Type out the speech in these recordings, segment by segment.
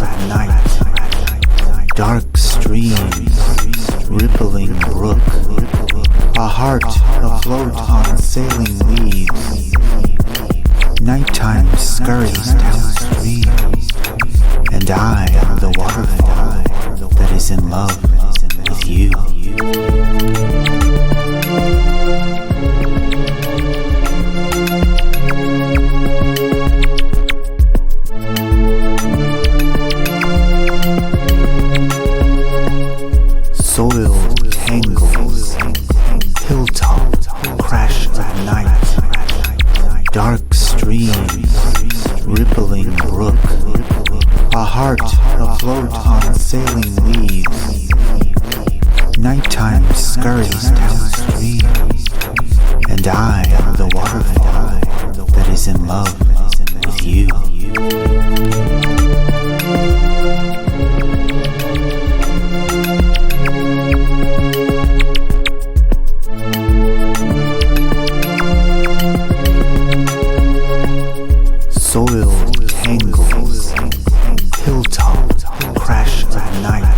at night, dark streams, rippling brook, a heart afloat on sailing leaves, nighttime scurries downstream, and I am the waterfall that is in love with you. Soil tangles, hilltop crash at night, dark streams, rippling brook, a heart afloat on sailing leaves, nighttime scurries downstream, and I am the waterfall that is in love with you. Soil tangles, hilltop crash at night,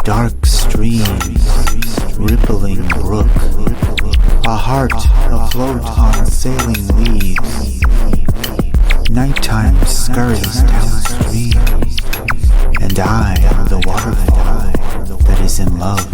dark streams, rippling brook, a heart afloat on sailing leaves, nighttime scurries downstream, and I am the waterfall that is in love